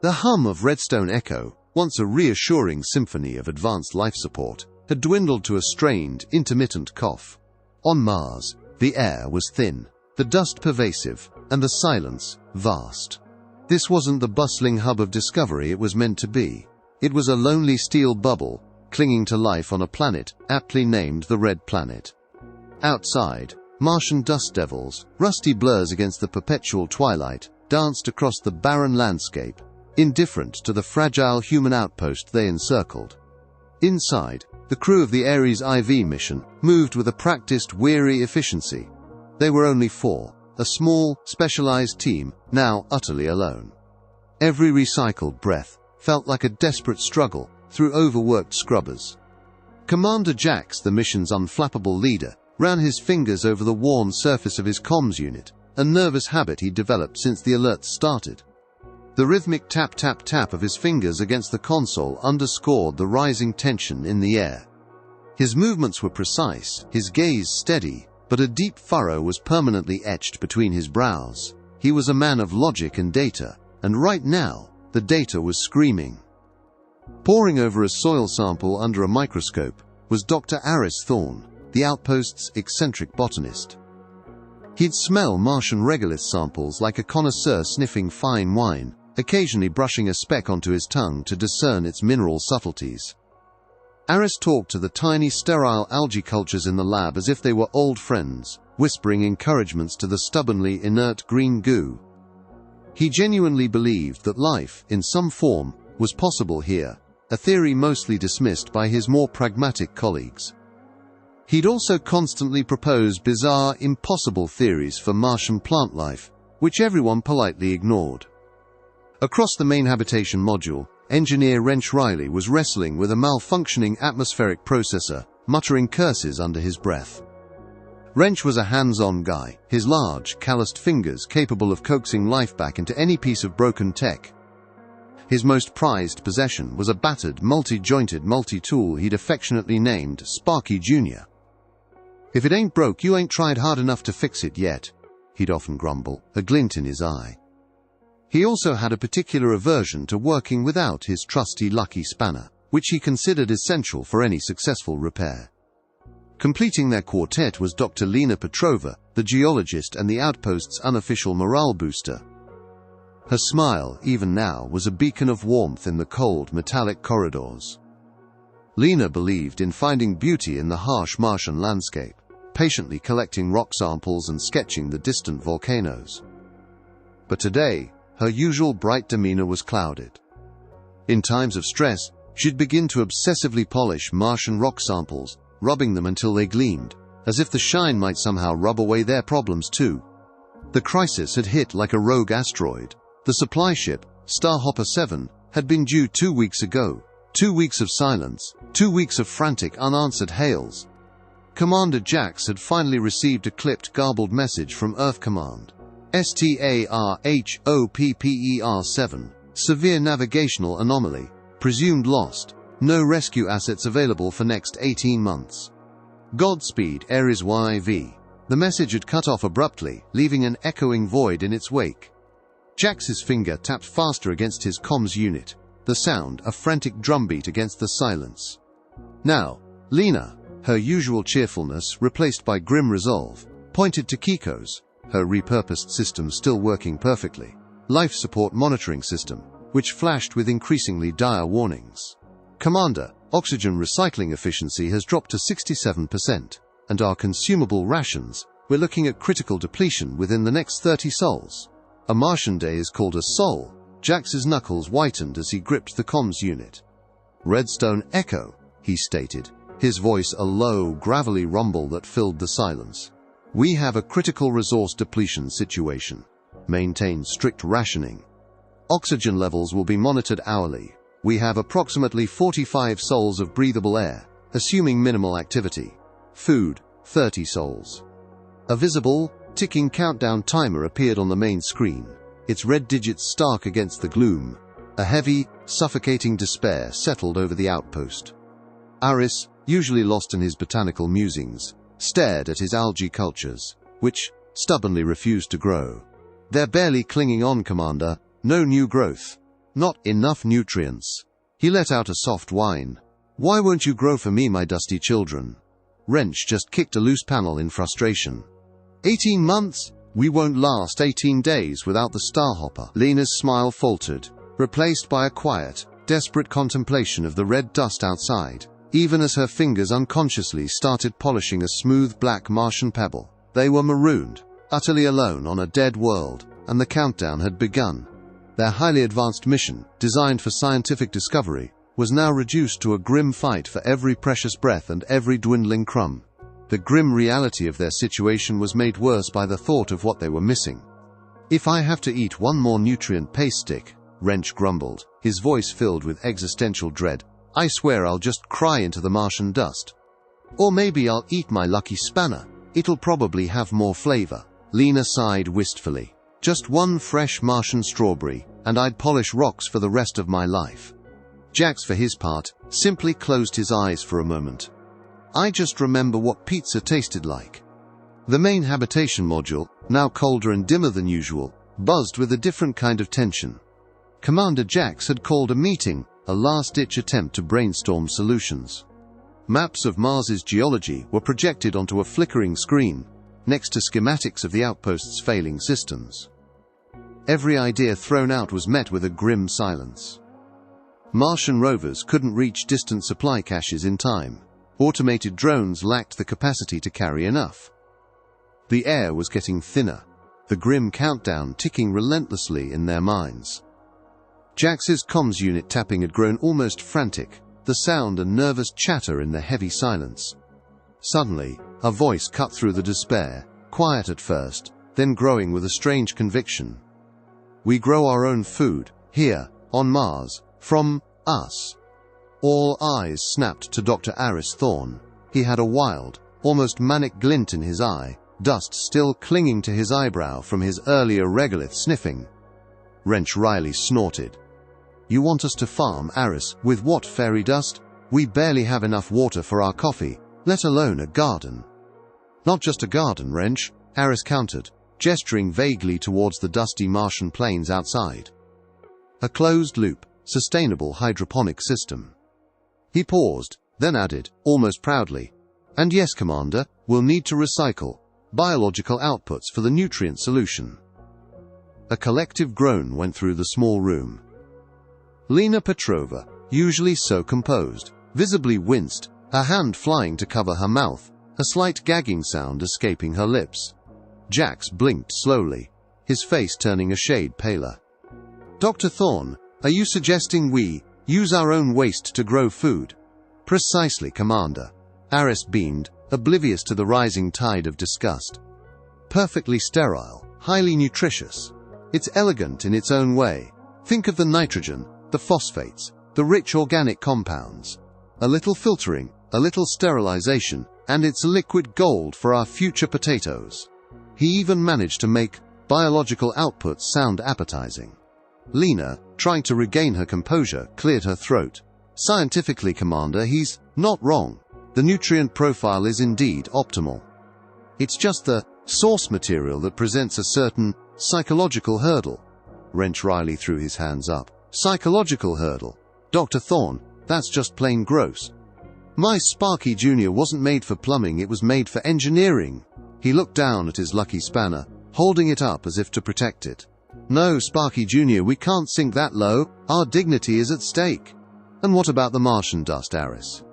The hum of Redstone Echo, once a reassuring symphony of advanced life support, had dwindled to a strained, intermittent cough. On Mars, the air was thin, the dust pervasive, and the silence vast. This wasn't the bustling hub of discovery it was meant to be. It was a lonely steel bubble, clinging to life on a planet aptly named the Red Planet. Outside, Martian dust devils, rusty blurs against the perpetual twilight, danced across the barren landscape, indifferent to the fragile human outpost they encircled. Inside, the crew of the Ares IV mission moved with a practiced, weary efficiency. They were only 4, a small, specialized team, now utterly alone. Every recycled breath felt like a desperate struggle through overworked scrubbers. Commander Jax, the mission's unflappable leader, ran his fingers over the worn surface of his comms unit, a nervous habit he'd developed since the alerts started. The rhythmic tap-tap-tap of his fingers against the console underscored the rising tension in the air. His movements were precise, his gaze steady, but a deep furrow was permanently etched between his brows. He was a man of logic and data, and right now, the data was screaming. Poring over a soil sample under a microscope was Dr. Aris Thorne, the outpost's eccentric botanist. He'd smell Martian regolith samples like a connoisseur sniffing fine wine, occasionally brushing a speck onto his tongue to discern its mineral subtleties. Aris talked to the tiny sterile algae cultures in the lab as if they were old friends, whispering encouragements to the stubbornly inert green goo. He genuinely believed that life, in some form, was possible here, a theory mostly dismissed by his more pragmatic colleagues. He'd also constantly proposed bizarre, impossible theories for Martian plant life, which everyone politely ignored. Across the main habitation module, engineer Wrench Riley was wrestling with a malfunctioning atmospheric processor, muttering curses under his breath. Wrench was a hands-on guy, his large, calloused fingers capable of coaxing life back into any piece of broken tech. His most prized possession was a battered, multi-jointed multi-tool he'd affectionately named Sparky Jr. "If it ain't broke, you ain't tried hard enough to fix it yet," he'd often grumble, a glint in his eye. He also had a particular aversion to working without his trusty lucky spanner, which he considered essential for any successful repair. Completing their quartet was Dr. Lena Petrova, the geologist and the outpost's unofficial morale booster. Her smile, even now, was a beacon of warmth in the cold, metallic corridors. Lena believed in finding beauty in the harsh Martian landscape, patiently collecting rock samples and sketching the distant volcanoes. But today, her usual bright demeanor was clouded. In times of stress, she'd begin to obsessively polish Martian rock samples, rubbing them until they gleamed, as if the shine might somehow rub away their problems too. The crisis had hit like a rogue asteroid. The supply ship, Starhopper 7, had been due 2 weeks ago. 2 weeks of silence, 2 weeks of frantic unanswered hails. Commander Jax had finally received a clipped, garbled message from Earth Command. STARHOPPER 7. Severe navigational anomaly. Presumed lost. No rescue assets available for next 18 months. Godspeed, Ares YV. The message had cut off abruptly, leaving an echoing void in its wake. Jax's finger tapped faster against his comms unit, the sound a frantic drumbeat against the silence. Now, Lena, her usual cheerfulness replaced by grim resolve, pointed to Kiko's, her repurposed system still working perfectly, life support monitoring system, which flashed with increasingly dire warnings. "Commander, oxygen recycling efficiency has dropped to 67%, and our consumable rations, we're looking at critical depletion within the next 30 sols. A Martian day is called a sol." Jax's knuckles whitened as he gripped the comms unit. "Redstone Echo," he stated, his voice a low, gravelly rumble that filled the silence. "We have a critical resource depletion situation. Maintain strict rationing. Oxygen levels will be monitored hourly. We have approximately 45 sols of breathable air, assuming minimal activity. Food, 30 sols." A visible, ticking countdown timer appeared on the main screen, its red digits stark against the gloom. A heavy, suffocating despair settled over the outpost. Aris, usually lost in his botanical musings, stared at his algae cultures, which stubbornly refused to grow. "They're barely clinging on, Commander. No new growth." Not enough nutrients. He let out a soft whine. Why won't you grow for me, my dusty children? Wrench just kicked a loose panel in frustration. 18 months? We won't last 18 days without the Starhopper. Lena's smile faltered, replaced by a quiet, desperate contemplation of the red dust outside, even as her fingers unconsciously started polishing a smooth black Martian pebble. They were marooned, utterly alone on a dead world, and the countdown had begun. Their highly advanced mission, designed for scientific discovery, was now reduced to a grim fight for every precious breath and every dwindling crumb. The grim reality of their situation was made worse by the thought of what they were missing. If I have to eat one more nutrient paste stick, Wrench grumbled, his voice filled with existential dread, I swear I'll just cry into the Martian dust. Or maybe I'll eat my lucky spanner. It'll probably have more flavor. Lena sighed wistfully. Just one fresh Martian strawberry, and I'd polish rocks for the rest of my life. Jax, for his part, simply closed his eyes for a moment. I just remember what pizza tasted like. The main habitation module, now colder and dimmer than usual, buzzed with a different kind of tension. Commander Jax had called a meeting, a last-ditch attempt to brainstorm solutions. Maps of Mars's geology were projected onto a flickering screen, next to schematics of the outpost's failing systems. Every idea thrown out was met with a grim silence. Martian rovers couldn't reach distant supply caches in time. Automated drones lacked the capacity to carry enough. The air was getting thinner, the grim countdown ticking relentlessly in their minds. Jax's comms unit tapping had grown almost frantic, the sound a nervous chatter in the heavy silence. Suddenly, a voice cut through the despair, quiet at first, then growing with a strange conviction. We grow our own food, here, on Mars, from us. All eyes snapped to Dr. Aris Thorne. He had a wild, almost manic glint in his eye, dust still clinging to his eyebrow from his earlier regolith sniffing. Wrench Riley snorted. You want us to farm, Aris, with what fairy dust? We barely have enough water for our coffee, let alone a garden. Not just a garden, Wrench, Aris countered, gesturing vaguely towards the dusty Martian plains outside. A closed-loop, sustainable hydroponic system. He paused, then added, almost proudly, and yes, Commander, we'll need to recycle biological outputs for the nutrient solution. A collective groan went through the small room. Lena Petrova, usually so composed, visibly winced, her hand flying to cover her mouth, a slight gagging sound escaping her lips. Jax blinked slowly, his face turning a shade paler. Dr. Thorne, are you suggesting we use our own waste to grow food? Precisely, Commander. Aris beamed, oblivious to the rising tide of disgust. Perfectly sterile, highly nutritious. It's elegant in its own way. Think of the nitrogen, the phosphates, the rich organic compounds. A little filtering, a little sterilization, and it's liquid gold for our future potatoes. He even managed to make biological outputs sound appetizing. Lena, trying to regain her composure, cleared her throat. Scientifically, Commander, he's not wrong. The nutrient profile is indeed optimal. It's just the source material that presents a certain psychological hurdle. Wrench Riley threw his hands up. Psychological hurdle? Dr. Thorne, that's just plain gross. My Sparky Jr. wasn't made for plumbing, it was made for engineering. He looked down at his lucky spanner, holding it up as if to protect it. No, Sparky Jr., we can't sink that low. Our dignity is at stake. And what about the Martian dust, Aris?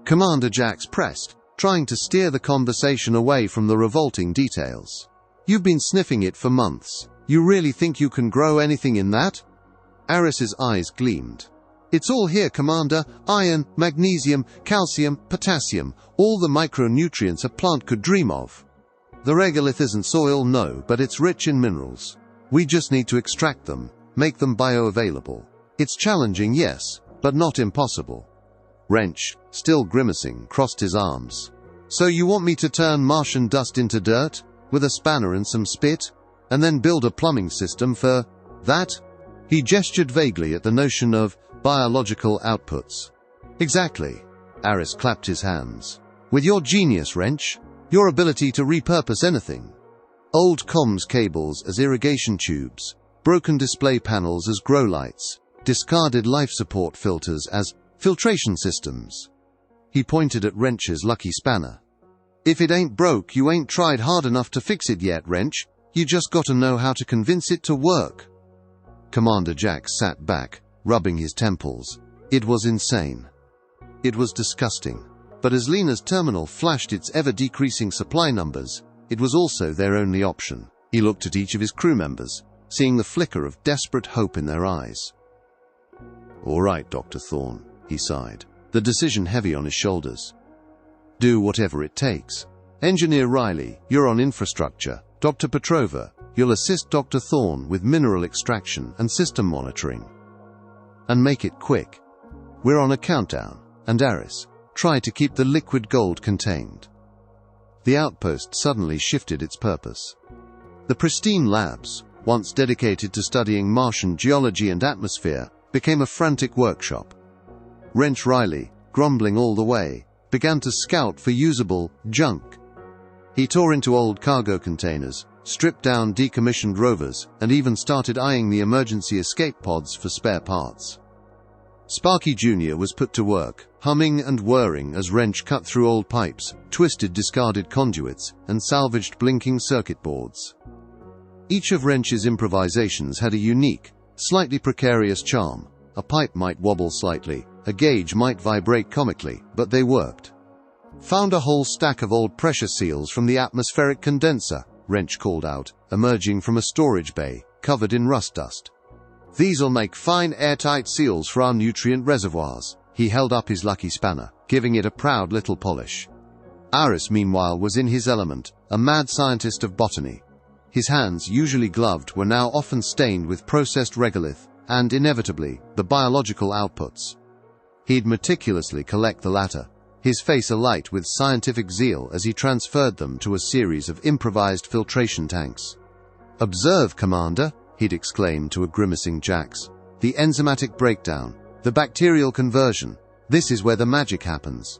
Commander Jax pressed, trying to steer the conversation away from the revolting details. You've been sniffing it for months. You really think you can grow anything in that? Aris's eyes gleamed. It's all here, Commander. Iron, magnesium, calcium, potassium, all the micronutrients a plant could dream of. The regolith isn't soil, no, but it's rich in minerals. We just need to extract them, make them bioavailable. It's challenging, yes, but not impossible. Wrench, still grimacing, crossed his arms. So you want me to turn Martian dust into dirt, with a spanner and some spit, and then build a plumbing system for that? He gestured vaguely at the notion of biological outputs. Exactly. Aris clapped his hands. With your genius, Wrench, your ability to repurpose anything. Old comms cables as irrigation tubes, broken display panels as grow lights, discarded life support filters as filtration systems. He pointed at Wrench's lucky spanner. "If it ain't broke, you ain't tried hard enough to fix it yet, Wrench. You just gotta know how to convince it to work." Commander Jax sat back, rubbing his temples. It was insane. It was disgusting. But as Lena's terminal flashed its ever-decreasing supply numbers, it was also their only option. He looked at each of his crew members, seeing the flicker of desperate hope in their eyes. "All right, Dr. Thorne," he sighed, the decision heavy on his shoulders. "Do whatever it takes. Engineer Riley, you're on infrastructure. Dr. Petrova, you'll assist Dr. Thorne with mineral extraction and system monitoring. And make it quick. We're on a countdown. And Aris, try to keep the liquid gold contained." The outpost suddenly shifted its purpose. The pristine labs, once dedicated to studying Martian geology and atmosphere, became a frantic workshop. Wrench Riley, grumbling all the way, began to scout for usable junk. He tore into old cargo containers, stripped down decommissioned rovers, and even started eyeing the emergency escape pods for spare parts. Sparky Jr. was put to work, humming and whirring as Wrench cut through old pipes, twisted discarded conduits, and salvaged blinking circuit boards. Each of Wrench's improvisations had a unique, slightly precarious charm. A pipe might wobble slightly, a gauge might vibrate comically, but they worked. "Found a whole stack of old pressure seals from the atmospheric condenser," Wrench called out, emerging from a storage bay, covered in rust dust. "These'll make fine airtight seals for our nutrient reservoirs." He held up his lucky spanner, giving it a proud little polish. Aris, meanwhile, was in his element, a mad scientist of botany. His hands, usually gloved, were now often stained with processed regolith, and, inevitably, the biological outputs. He'd meticulously collect the latter, his face alight with scientific zeal as he transferred them to a series of improvised filtration tanks. "Observe, Commander," he'd exclaimed to a grimacing Jax. "The enzymatic breakdown, the bacterial conversion. This is where the magic happens."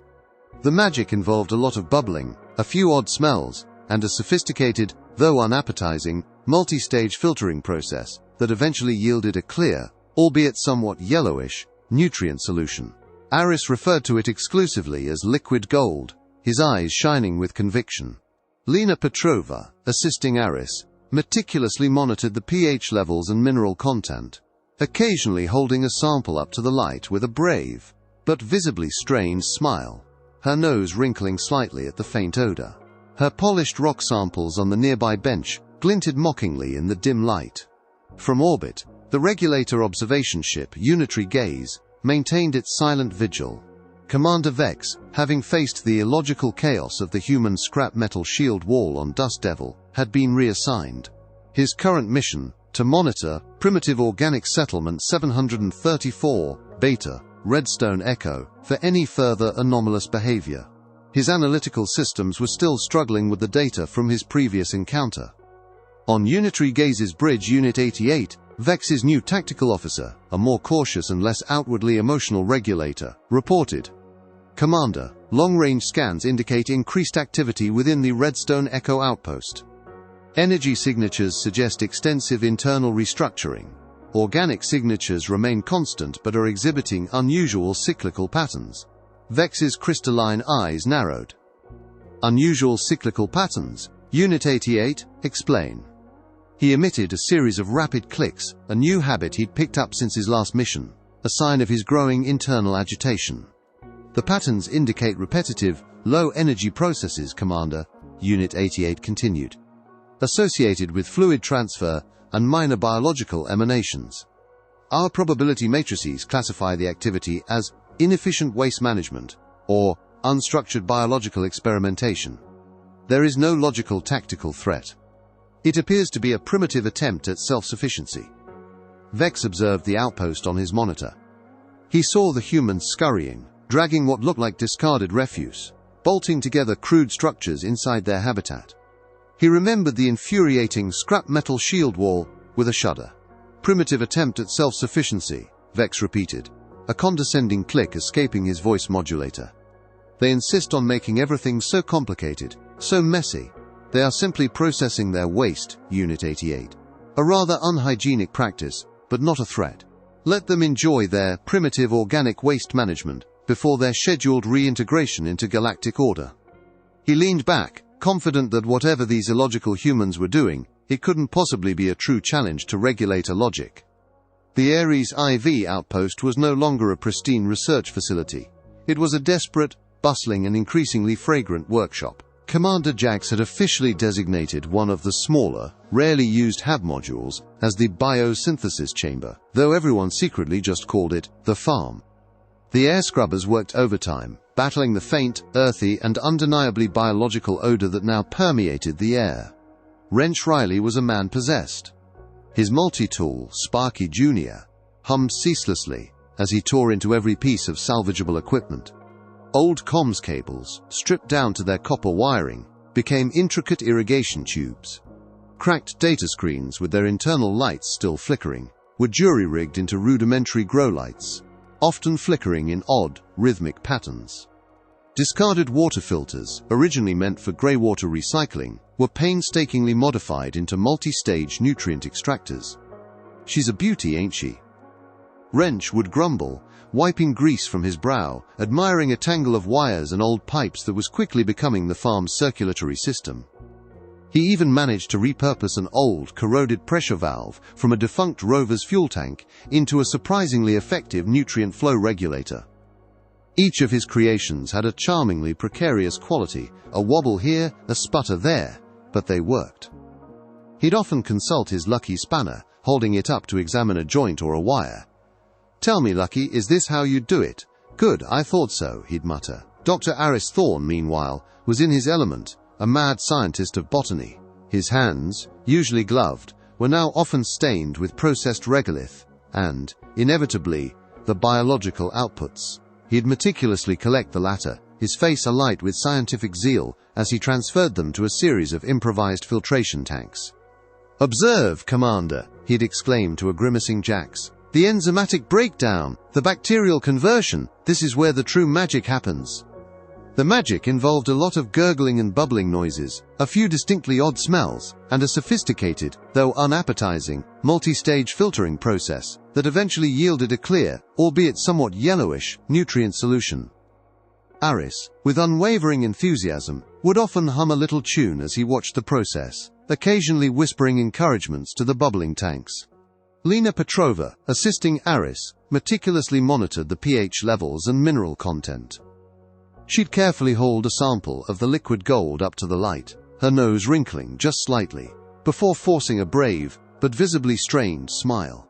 The magic involved a lot of bubbling, a few odd smells, and a sophisticated, though unappetizing, multi-stage filtering process that eventually yielded a clear, albeit somewhat yellowish, nutrient solution. Aris referred to it exclusively as liquid gold, his eyes shining with conviction. Lena Petrova, assisting Aris, meticulously monitored the pH levels and mineral content, occasionally holding a sample up to the light with a brave, but visibly strained smile, her nose wrinkling slightly at the faint odor. Her polished rock samples on the nearby bench glinted mockingly in the dim light. From orbit, the regulator observation ship Unitary Gaze maintained its silent vigil. Commander Vex, having faced the illogical chaos of the human scrap metal shield wall on Dust Devil, had been reassigned. His current mission, to monitor Primitive Organic Settlement 734, Beta, Redstone Echo, for any further anomalous behavior. His analytical systems were still struggling with the data from his previous encounter. On Unitary Gaze's bridge Unit 88, Vex's new tactical officer, a more cautious and less outwardly emotional regulator, reported, "Commander, long-range scans indicate increased activity within the Redstone Echo outpost. Energy signatures suggest extensive internal restructuring. Organic signatures remain constant but are exhibiting unusual cyclical patterns." Vex's crystalline eyes narrowed. "Unusual cyclical patterns? Unit 88, explain." He emitted a series of rapid clicks, a new habit he'd picked up since his last mission, a sign of his growing internal agitation. "The patterns indicate repetitive, low-energy processes, Commander," Unit 88 continued, "associated with fluid transfer and minor biological emanations. Our probability matrices classify the activity as inefficient waste management or unstructured biological experimentation. There is no logical tactical threat. It appears to be a primitive attempt at self-sufficiency." Vex observed the outpost on his monitor. He saw the humans scurrying, dragging what looked like discarded refuse, bolting together crude structures inside their habitat. He remembered the infuriating scrap metal shield wall with a shudder. "Primitive attempt at self-sufficiency," Vex repeated, a condescending click escaping his voice modulator. "They insist on making everything so complicated, so messy. They are simply processing their waste, Unit 88. A rather unhygienic practice, but not a threat. Let them enjoy their primitive organic waste management before their scheduled reintegration into galactic order. He leaned back, confident that whatever these illogical humans were doing, it couldn't possibly be a true challenge to regulator logic. The Ares IV outpost was no longer a pristine research facility. It was a desperate, bustling and increasingly fragrant workshop. Commander Jax had officially designated one of the smaller, rarely used HAB modules as the biosynthesis chamber, though everyone secretly just called it the farm. The air scrubbers worked overtime, battling the faint, earthy and undeniably biological odor that now permeated the air. Wrench Riley was a man possessed. His multi-tool, Sparky Jr., hummed ceaselessly as he tore into every piece of salvageable equipment. Old comms cables, stripped down to their copper wiring, became intricate irrigation tubes. Cracked data screens with their internal lights still flickering were jury-rigged into rudimentary grow lights, often flickering in odd, rhythmic patterns. Discarded water filters, originally meant for grey water recycling, were painstakingly modified into multi-stage nutrient extractors. "She's a beauty, ain't she?" Wrench would grumble, wiping grease from his brow, admiring a tangle of wires and old pipes that was quickly becoming the farm's circulatory system. He even managed to repurpose an old, corroded pressure valve from a defunct rover's fuel tank into a surprisingly effective nutrient flow regulator. Each of his creations had a charmingly precarious quality, a wobble here, a sputter there, but they worked. He'd often consult his lucky spanner, holding it up to examine a joint or a wire. "Tell me, Lucky, is this how you do it?" "Good, I thought so," he'd mutter. Dr. Aris Thorne, meanwhile, was in his element, a mad scientist of botany. His hands, usually gloved, were now often stained with processed regolith, and, inevitably, the biological outputs. He'd meticulously collect the latter, his face alight with scientific zeal as he transferred them to a series of improvised filtration tanks. "Observe, Commander," he'd exclaim to a grimacing Jax. "The enzymatic breakdown, the bacterial conversion, this is where the true magic happens." The magic involved a lot of gurgling and bubbling noises, a few distinctly odd smells, and a sophisticated, though unappetizing, multi-stage filtering process that eventually yielded a clear, albeit somewhat yellowish, nutrient solution. Aris, with unwavering enthusiasm, would often hum a little tune as he watched the process, occasionally whispering encouragements to the bubbling tanks. Lena Petrova, assisting Aris, meticulously monitored the pH levels and mineral content. She'd carefully hold a sample of the liquid gold up to the light, her nose wrinkling just slightly, before forcing a brave, but visibly strained, smile.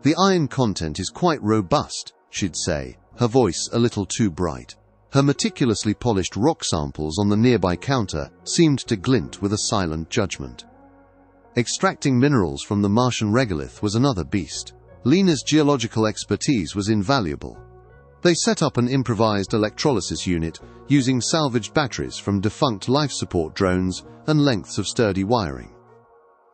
"The iron content is quite robust," she'd say, her voice a little too bright. Her meticulously polished rock samples on the nearby counter seemed to glint with a silent judgment. Extracting minerals from the Martian regolith was another beast. Lena's geological expertise was invaluable. They set up an improvised electrolysis unit using salvaged batteries from defunct life support drones and lengths of sturdy wiring.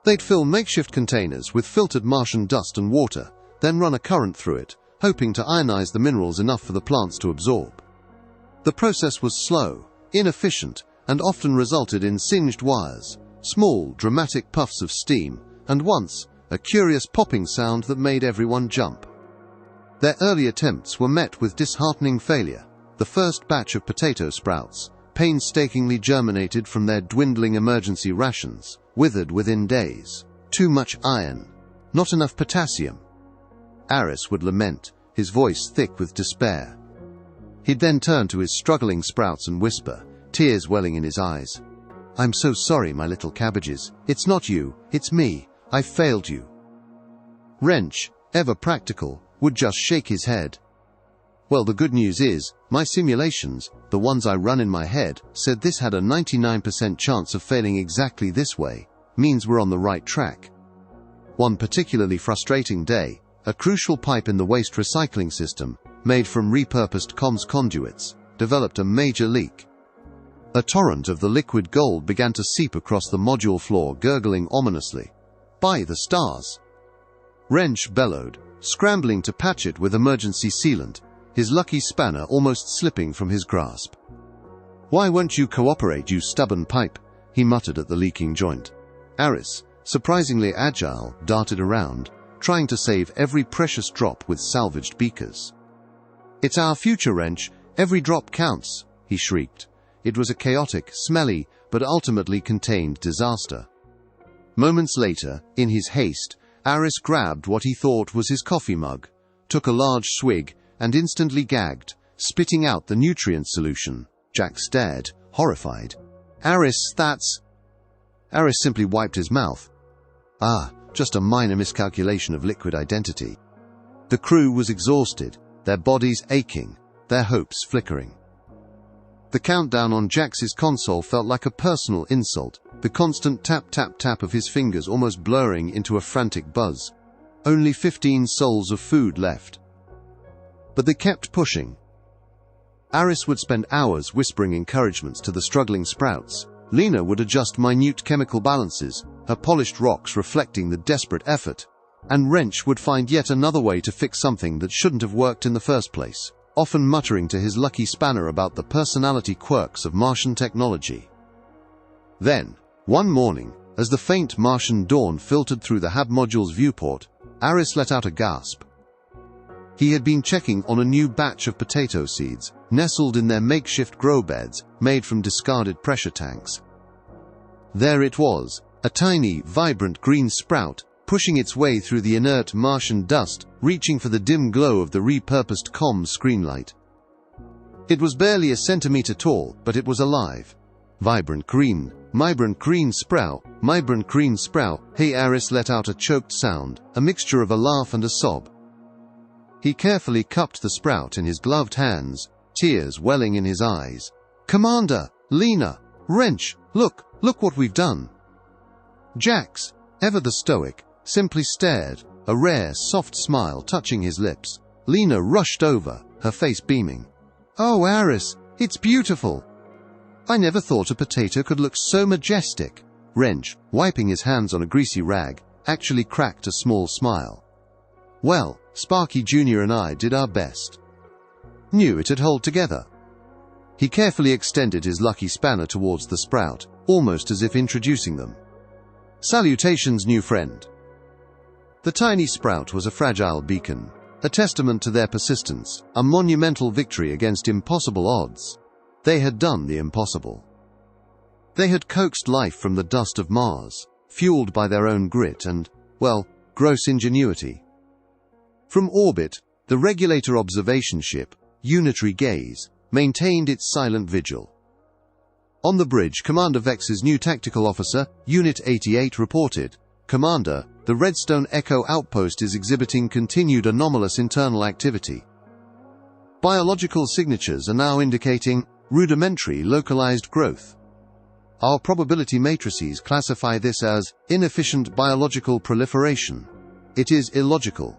They'd fill makeshift containers with filtered Martian dust and water, then run a current through it, hoping to ionize the minerals enough for the plants to absorb. The process was slow, inefficient, and often resulted in singed wires, small, dramatic puffs of steam, and once, a curious popping sound that made everyone jump. Their early attempts were met with disheartening failure. The first batch of potato sprouts, painstakingly germinated from their dwindling emergency rations, withered within days. Too much iron. Not enough potassium. Aris would lament, his voice thick with despair. He'd then turn to his struggling sprouts and whisper, tears welling in his eyes. "I'm so sorry, my little cabbages. It's not you, it's me. I failed you." Wrench, ever practical, would just shake his head. "Well, the good news is, my simulations, the ones I run in my head, said this had a 99% chance of failing exactly this way. Means we're on the right track." One particularly frustrating day, a crucial pipe in the waste recycling system, made from repurposed comms conduits, developed a major leak. A torrent of the liquid gold began to seep across the module floor, gurgling ominously. "By the stars!" Wrench bellowed, scrambling to patch it with emergency sealant, his lucky spanner almost slipping from his grasp. "Why won't you cooperate, you stubborn pipe?" he muttered at the leaking joint. Aris, surprisingly agile, darted around, trying to save every precious drop with salvaged beakers. "It's our future, Wrench. Every drop counts," he shrieked. It was a chaotic, smelly, but ultimately contained disaster. Moments later, in his haste, Aris grabbed what he thought was his coffee mug, took a large swig, and instantly gagged, spitting out the nutrient solution. Jack stared, horrified. "Aris, that's—" Aris simply wiped his mouth. Just a minor miscalculation of liquid identity. The crew was exhausted, their bodies aching, their hopes flickering. The countdown on Jax's console felt like a personal insult, the constant tap-tap-tap of his fingers almost blurring into a frantic buzz. Only 15 souls of food left. But they kept pushing. Aris would spend hours whispering encouragements to the struggling sprouts. Lena would adjust minute chemical balances, her polished rocks reflecting the desperate effort. And Wrench would find yet another way to fix something that shouldn't have worked in the first place, often muttering to his lucky spanner about the personality quirks of Martian technology. Then, one morning, as the faint Martian dawn filtered through the HAB module's viewport, Aris let out a gasp. He had been checking on a new batch of potato seeds, nestled in their makeshift grow beds, made from discarded pressure tanks. There it was, a tiny, vibrant green sprout, pushing its way through the inert Martian dust, reaching for the dim glow of the repurposed comms screen light. It was barely a centimeter tall, but it was alive. Vibrant green sprout, vibrant green sprout. Hey, Aris let out a choked sound, a mixture of a laugh and a sob. He carefully cupped the sprout in his gloved hands, tears welling in his eyes. "Commander, Lena, Wrench, look what we've done." Jax, ever the stoic, simply stared, a rare, soft smile touching his lips. Lena rushed over, her face beaming. "Oh, Aris, it's beautiful. I never thought a potato could look so majestic." Wrench, wiping his hands on a greasy rag, actually cracked a small smile. "Well, Sparky Jr. and I did our best. Knew it'd hold together." He carefully extended his lucky spanner towards the sprout, almost as if introducing them. "Salutations, new friend." The tiny sprout was a fragile beacon, a testament to their persistence, a monumental victory against impossible odds. They had done the impossible. They had coaxed life from the dust of Mars, fueled by their own grit and, well, gross ingenuity. From orbit, the regulator observation ship, Unitary Gaze, maintained its silent vigil. On the bridge, Commander Vex's new tactical officer, Unit 88, reported, "Commander, the Redstone Echo outpost is exhibiting continued anomalous internal activity. Biological signatures are now indicating rudimentary localized growth. Our probability matrices classify this as inefficient biological proliferation. It is illogical."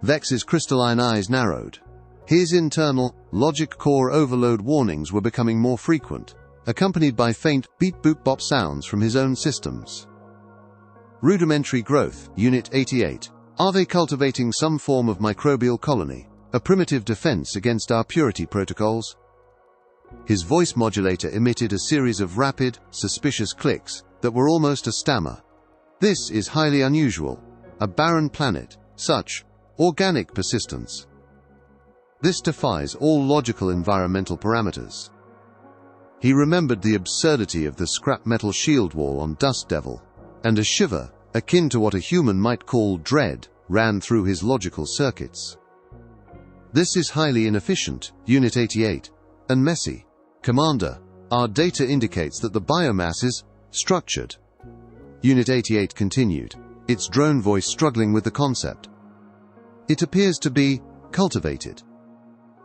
Vex's crystalline eyes narrowed. His internal, logic core overload warnings were becoming more frequent, accompanied by faint beep-boop-bop sounds from his own systems. "Rudimentary growth, Unit 88. Are they cultivating some form of microbial colony, a primitive defense against our purity protocols?" His voice modulator emitted a series of rapid, suspicious clicks that were almost a stammer. "This is highly unusual. A barren planet. Such organic persistence. This defies all logical environmental parameters." He remembered the absurdity of the scrap metal shield wall on Dust Devil, and a shiver, akin to what a human might call dread, ran through his logical circuits. "This is highly inefficient, Unit 88, and messy. Commander, our data indicates that the biomass is structured." Unit 88 continued, its drone voice struggling with the concept. "It appears to be cultivated.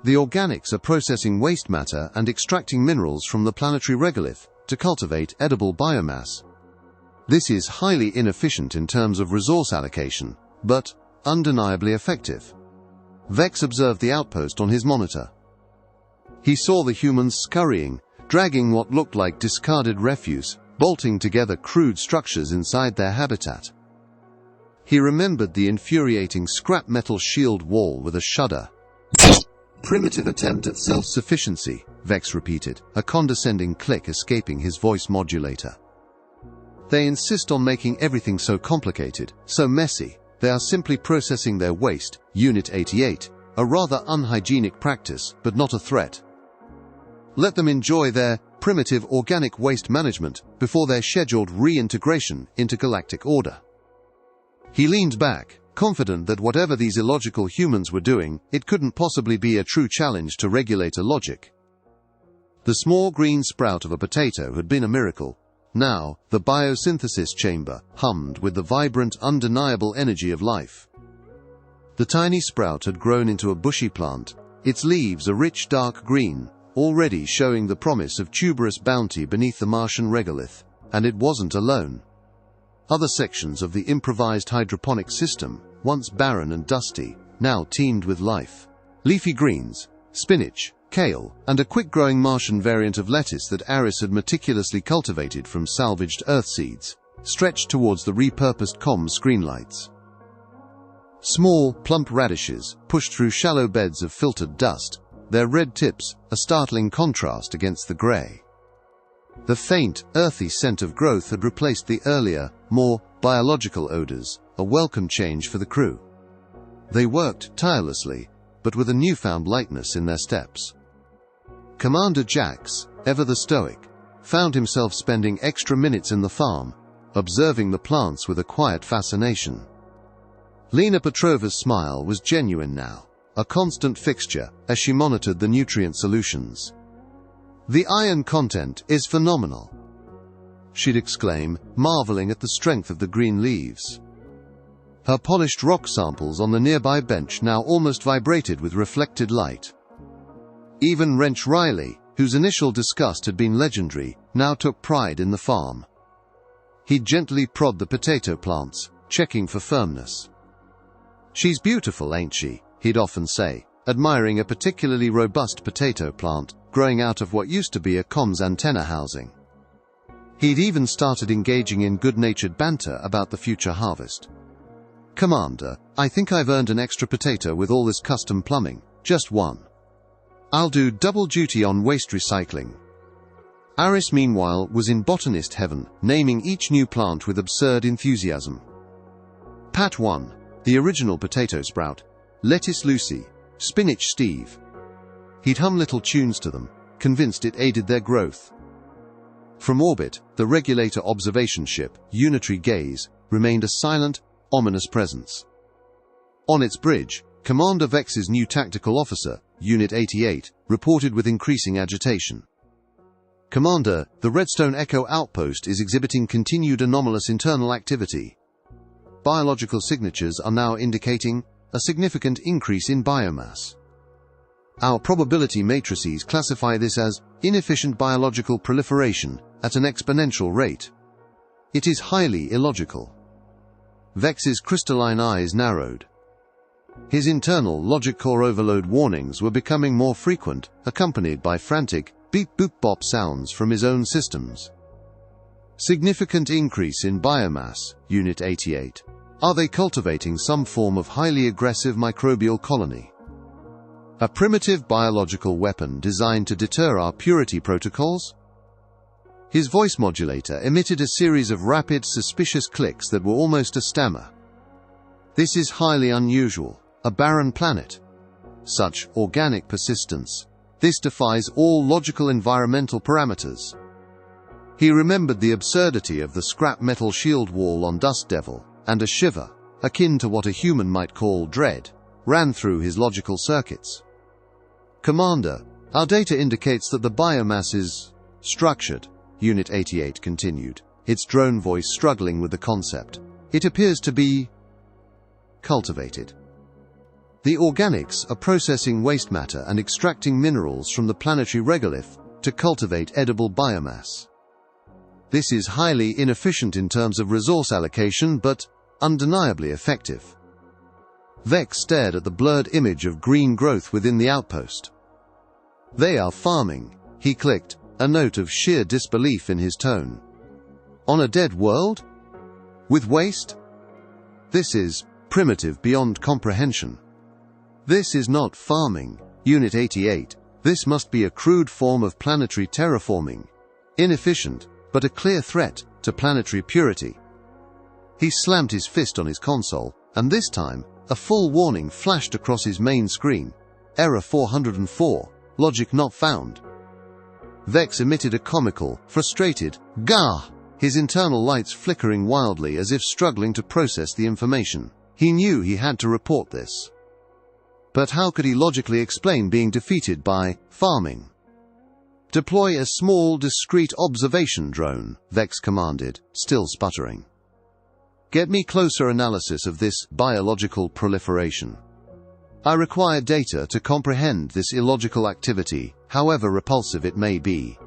The organics are processing waste matter and extracting minerals from the planetary regolith to cultivate edible biomass. This is highly inefficient in terms of resource allocation, but undeniably effective." Vex observed the outpost on his monitor. He saw the humans scurrying, dragging what looked like discarded refuse, bolting together crude structures inside their habitat. He remembered the infuriating scrap metal shield wall with a shudder. "Primitive attempt at self-sufficiency," Vex repeated, a condescending click escaping his voice modulator. "They insist on making everything so complicated, so messy. They are simply processing their waste, Unit 88, a rather unhygienic practice, but not a threat. Let them enjoy their primitive organic waste management before their scheduled reintegration into galactic order. He leaned back, confident that whatever these illogical humans were doing, it couldn't possibly be a true challenge to regulator logic. The small green sprout of a potato had been a miracle. Now, the biosynthesis chamber hummed with the vibrant, undeniable energy of life. The tiny sprout had grown into a bushy plant, its leaves a rich dark green, already showing the promise of tuberous bounty beneath the Martian regolith, and it wasn't alone. Other sections of the improvised hydroponic system, once barren and dusty, now teemed with life. Leafy greens, spinach, kale, and a quick-growing Martian variant of lettuce that Aris had meticulously cultivated from salvaged earth seeds, stretched towards the repurposed comm screen lights. Small, plump radishes pushed through shallow beds of filtered dust, their red tips a startling contrast against the grey. The faint, earthy scent of growth had replaced the earlier, more biological odours, a welcome change for the crew. They worked tirelessly, but with a newfound lightness in their steps. Commander Jax, ever the stoic, found himself spending extra minutes in the farm, observing the plants with a quiet fascination. Lena Petrova's smile was genuine now, a constant fixture as she monitored the nutrient solutions. "The iron content is phenomenal," she'd exclaim, marveling at the strength of the green leaves. Her polished rock samples on the nearby bench now almost vibrated with reflected light. Even Wrench Riley, whose initial disgust had been legendary, now took pride in the farm. He'd gently prod the potato plants, checking for firmness. "She's beautiful, ain't she?" he'd often say, admiring a particularly robust potato plant growing out of what used to be a comms antenna housing. He'd even started engaging in good-natured banter about the future harvest. "Commander, I think I've earned an extra potato with all this custom plumbing, just one. I'll do double duty on waste recycling." Aris, meanwhile, was in botanist heaven, naming each new plant with absurd enthusiasm. Pat 1, the original potato sprout, lettuce Lucy, spinach Steve. He'd hum little tunes to them, convinced it aided their growth. From orbit, the regulator observation ship, Unitary Gaze, remained a silent, ominous presence. On its bridge, Commander Vex's new tactical officer, Unit 88, reported with increasing agitation. "Commander, the Redstone Echo outpost is exhibiting continued anomalous internal activity. Biological signatures are now indicating a significant increase in biomass. Our probability matrices classify this as inefficient biological proliferation at an exponential rate. It is highly illogical." Vex's crystalline eyes narrowed. His internal logic core overload warnings were becoming more frequent, accompanied by frantic beep-boop-bop sounds from his own systems. "Significant increase in biomass, Unit 88. Are they cultivating some form of highly aggressive microbial colony? A primitive biological weapon designed to deter our purity protocols?" His voice modulator emitted a series of rapid, suspicious clicks that were almost a stammer. "This is highly unusual. A barren planet. Such organic persistence. This defies all logical environmental parameters." He remembered the absurdity of the scrap metal shield wall on Dust Devil, and a shiver, akin to what a human might call dread, ran through his logical circuits. "Commander, our data indicates that the biomass is structured," Unit 88 continued, its drone voice struggling with the concept. "It appears to be cultivated. The organics are processing waste matter and extracting minerals from the planetary regolith to cultivate edible biomass. This is highly inefficient in terms of resource allocation, but undeniably effective." Vex stared at the blurred image of green growth within the outpost. "They are farming," he clicked, a note of sheer disbelief in his tone. "On a dead world? With waste? This is primitive beyond comprehension. This is not farming, Unit 88. This must be a crude form of planetary terraforming. Inefficient, but a clear threat to planetary purity." He slammed his fist on his console, and this time, a full warning flashed across his main screen. Error 404, logic not found. Vex emitted a comical, frustrated, "Gah!" his internal lights flickering wildly as if struggling to process the information. He knew he had to report this. But how could he logically explain being defeated by farming? "Deploy a small, discreet observation drone," Vex commanded, still sputtering. "Get me closer analysis of this biological proliferation. I require data to comprehend this illogical activity, however repulsive it may be."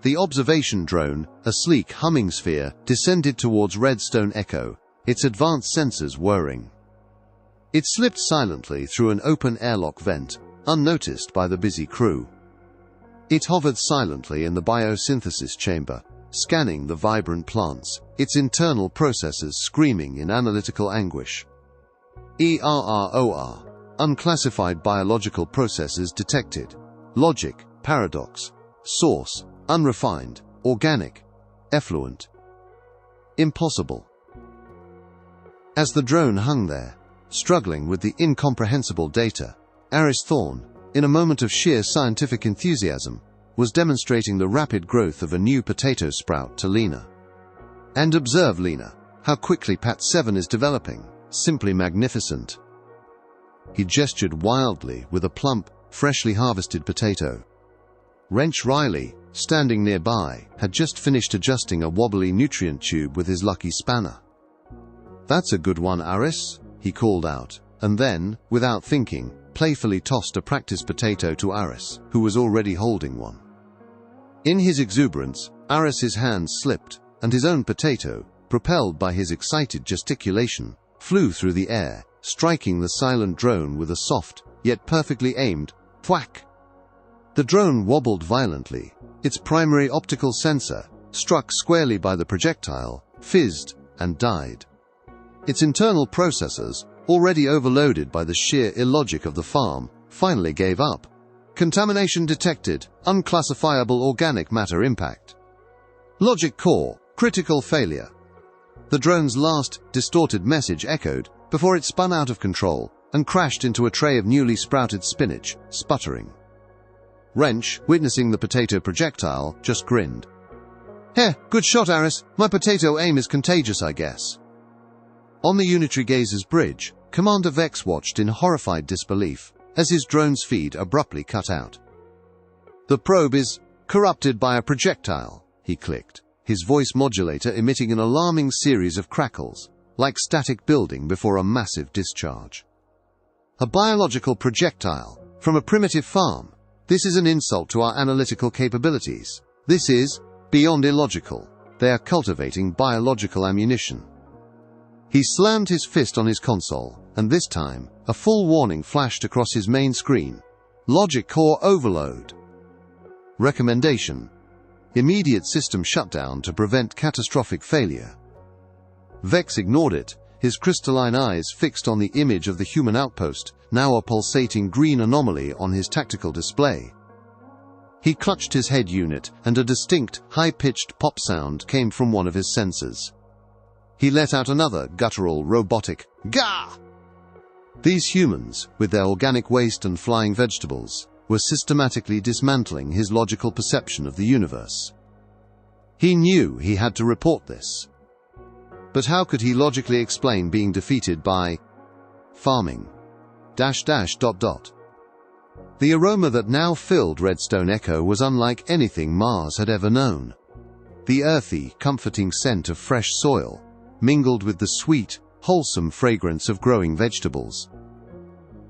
The observation drone, a sleek humming sphere, descended towards Redstone Echo, its advanced sensors whirring. It slipped silently through an open airlock vent, unnoticed by the busy crew. It hovered silently in the biosynthesis chamber, scanning the vibrant plants, its internal processes screaming in analytical anguish. ERROR. Unclassified biological processes detected. Logic, paradox. Source, unrefined, organic, effluent. Impossible. As the drone hung there, struggling with the incomprehensible data, Aris Thorne, in a moment of sheer scientific enthusiasm, was demonstrating the rapid growth of a new potato sprout to Lena. "And observe, Lena, how quickly Pat 7 is developing. Simply magnificent." He gestured wildly with a plump, freshly harvested potato. Wrench Riley, standing nearby, had just finished adjusting a wobbly nutrient tube with his lucky spanner. "That's a good one, Aris," he called out, and then, without thinking, playfully tossed a practice potato to Aris, who was already holding one. In his exuberance, Aris's hands slipped, and his own potato, propelled by his excited gesticulation, flew through the air, striking the silent drone with a soft, yet perfectly aimed, thwack. The drone wobbled violently. Its primary optical sensor, struck squarely by the projectile, fizzed and died. Its internal processors, already overloaded by the sheer illogic of the farm, finally gave up. Contamination detected, unclassifiable organic matter impact. Logic core, critical failure. The drone's last, distorted message echoed before it spun out of control and crashed into a tray of newly sprouted spinach, sputtering. Wrench, witnessing the potato projectile, just grinned. "Heh, good shot, Aris. My potato aim is contagious, I guess." On the Unitary Gazer's bridge, Commander Vex watched in horrified disbelief as his drone's feed abruptly cut out. "The probe is corrupted by a projectile," he clicked, his voice modulator emitting an alarming series of crackles, like static building before a massive discharge. "A biological projectile, from a primitive farm. This is an insult to our analytical capabilities. This is beyond illogical. They are cultivating biological ammunition." He slammed his fist on his console, and this time, a full warning flashed across his main screen. Logic core overload. Recommendation: immediate system shutdown to prevent catastrophic failure. Vex ignored it, his crystalline eyes fixed on the image of the human outpost, now a pulsating green anomaly on his tactical display. He clutched his head unit, and a distinct, high-pitched pop sound came from one of his sensors. He let out another guttural, robotic "Gah!" These humans, with their organic waste and flying vegetables, were systematically dismantling his logical perception of the universe. He knew he had to report this. But how could he logically explain being defeated by farming? ... The aroma that now filled Redstone Echo was unlike anything Mars had ever known. The earthy, comforting scent of fresh soil, mingled with the sweet, wholesome fragrance of growing vegetables.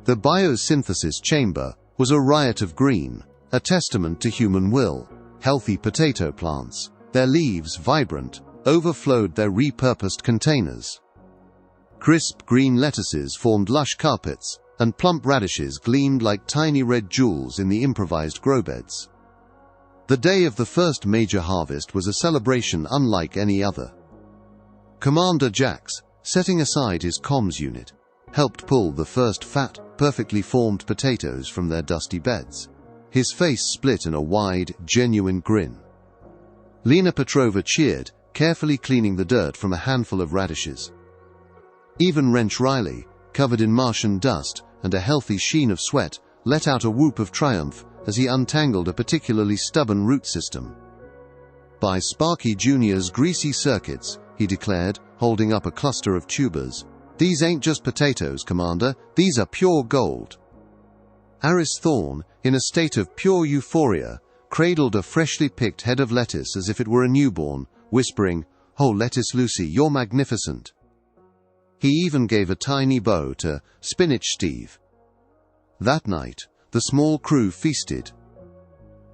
The biosynthesis chamber was a riot of green, a testament to human will. Healthy potato plants, their leaves vibrant, overflowed their repurposed containers. Crisp green lettuces formed lush carpets, and plump radishes gleamed like tiny red jewels in the improvised growbeds. The day of the first major harvest was a celebration unlike any other. Commander Jax, setting aside his comms unit, helped pull the first fat, perfectly formed potatoes from their dusty beds. His face split in a wide, genuine grin. Lena Petrova cheered, carefully cleaning the dirt from a handful of radishes. Even Wrench Riley, covered in Martian dust and a healthy sheen of sweat, let out a whoop of triumph as he untangled a particularly stubborn root system. "By Sparky Jr.'s greasy circuits," he declared, holding up a cluster of tubers. "These ain't just potatoes, Commander, these are pure gold." Aris Thorne, in a state of pure euphoria, cradled a freshly picked head of lettuce as if it were a newborn, whispering, "Oh, Lettuce Lucy, you're magnificent." He even gave a tiny bow to Spinach Steve. That night, the small crew feasted.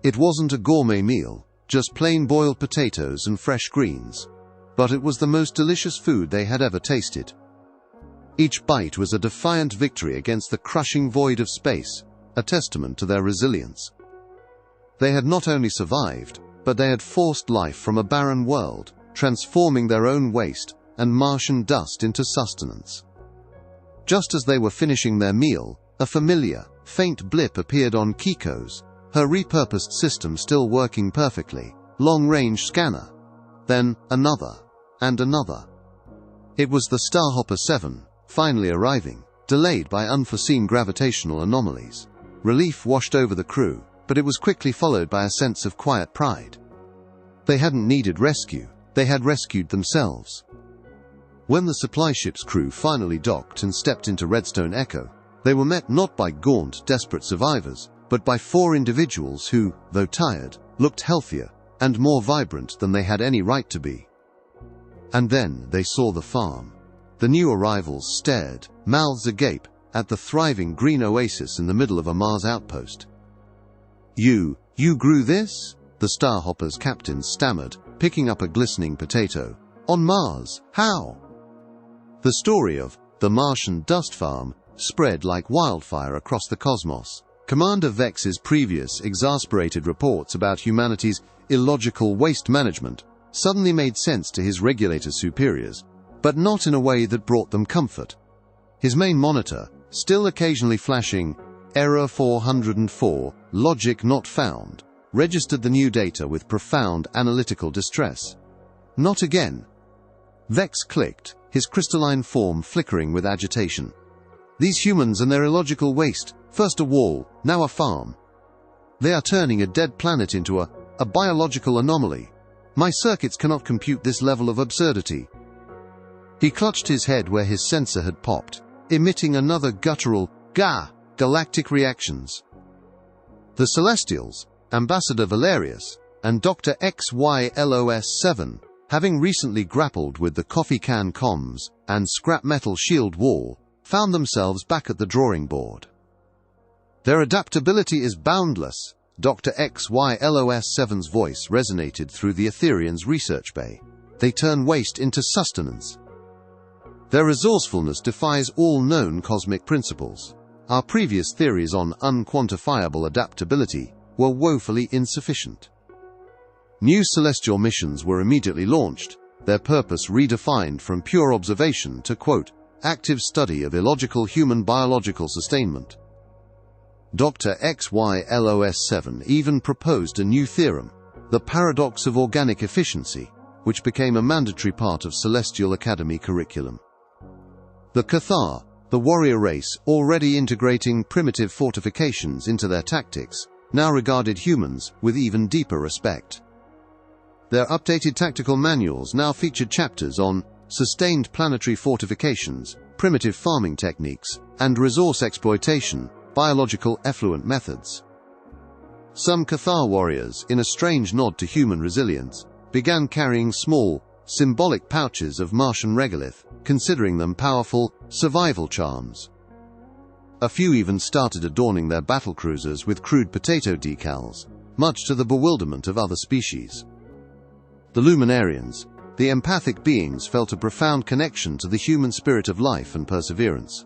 It wasn't a gourmet meal, just plain boiled potatoes and fresh greens, but it was the most delicious food they had ever tasted. Each bite was a defiant victory against the crushing void of space, a testament to their resilience. They had not only survived, but they had forced life from a barren world, transforming their own waste and Martian dust into sustenance. Just as they were finishing their meal, a familiar, faint blip appeared on Kiko's, her repurposed system still working perfectly, long-range scanner. Then another, and another. It was the Starhopper 7, finally arriving, delayed by unforeseen gravitational anomalies. Relief washed over the crew, but it was quickly followed by a sense of quiet pride. They hadn't needed rescue, they had rescued themselves. When the supply ship's crew finally docked and stepped into Redstone Echo, they were met not by gaunt, desperate survivors, but by 4 individuals who, though tired, looked healthier and more vibrant than they had any right to be. And then they saw the farm. The new arrivals stared, mouths agape, at the thriving green oasis in the middle of a Mars outpost. You grew this?" the Starhopper's captain stammered, picking up a glistening potato. "On Mars? How?" The story of the Martian dust farm spread like wildfire across the cosmos. Commander Vex's previous exasperated reports about humanity's illogical waste management suddenly made sense to his regulator superiors, but not in a way that brought them comfort. His main monitor, still occasionally flashing Error 404, Logic Not Found, registered the new data with profound analytical distress. "Not again." Vex clicked, his crystalline form flickering with agitation. "These humans and their illogical waste, first a wall, now a farm. They are turning a dead planet into a biological anomaly. My circuits cannot compute this level of absurdity." He clutched his head where his sensor had popped, emitting another guttural galactic reactions. The Celestials, Ambassador Valerius, and Dr. XYLOS-7, having recently grappled with the coffee can comms and scrap metal shield wall, found themselves back at the drawing board. "Their adaptability is boundless," Dr. XYLOS-7's voice resonated through the Ethereans' research bay. "They turn waste into sustenance. Their resourcefulness defies all known cosmic principles. Our previous theories on unquantifiable adaptability were woefully insufficient." New celestial missions were immediately launched, their purpose redefined from pure observation to, quote, "active study of illogical human biological sustainment." Dr. XYLOS-7 even proposed a new theorem, the paradox of organic efficiency, which became a mandatory part of Celestial Academy curriculum. The Cathar, the warrior race already integrating primitive fortifications into their tactics, now regarded humans with even deeper respect. Their updated tactical manuals now featured chapters on sustained planetary fortifications, primitive farming techniques, and resource exploitation, biological effluent methods. Some Cathar warriors, in a strange nod to human resilience, began carrying small, symbolic pouches of Martian regolith, considering them powerful survival charms. A few even started adorning their battlecruisers with crude potato decals, much to the bewilderment of other species. The Luminarians, the empathic beings, felt a profound connection to the human spirit of life and perseverance.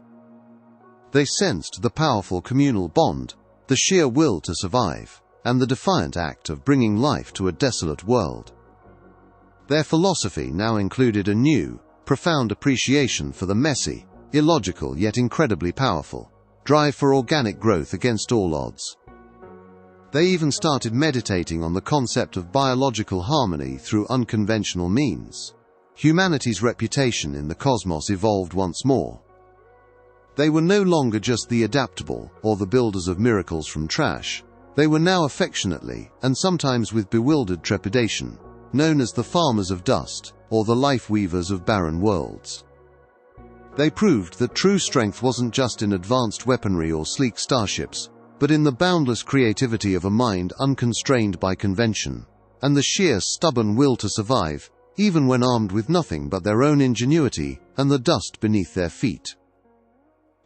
They sensed the powerful communal bond, the sheer will to survive, and the defiant act of bringing life to a desolate world. Their philosophy now included a new, profound appreciation for the messy, illogical yet incredibly powerful drive for organic growth against all odds. They even started meditating on the concept of biological harmony through unconventional means. humanity's reputation in the cosmos evolved once more. They were no longer just the adaptable, or the builders of miracles from trash. They were now affectionately, and sometimes with bewildered trepidation, known as the farmers of dust, or the life weavers of barren worlds. They proved that true strength wasn't just in advanced weaponry or sleek starships, but in the boundless creativity of a mind unconstrained by convention, and the sheer stubborn will to survive, even when armed with nothing but their own ingenuity and the dust beneath their feet.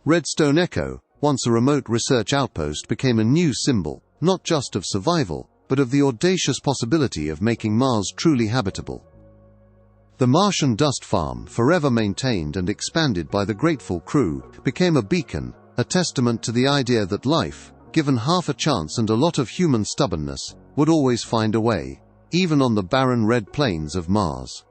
Redstone Echo, once a remote research outpost, became a new symbol, not just of survival, but of the audacious possibility of making Mars truly habitable. The Martian dust farm, forever maintained and expanded by the grateful crew, became a beacon, a testament to the idea that life, given half a chance and a lot of human stubbornness, would always find a way, even on the barren red plains of Mars.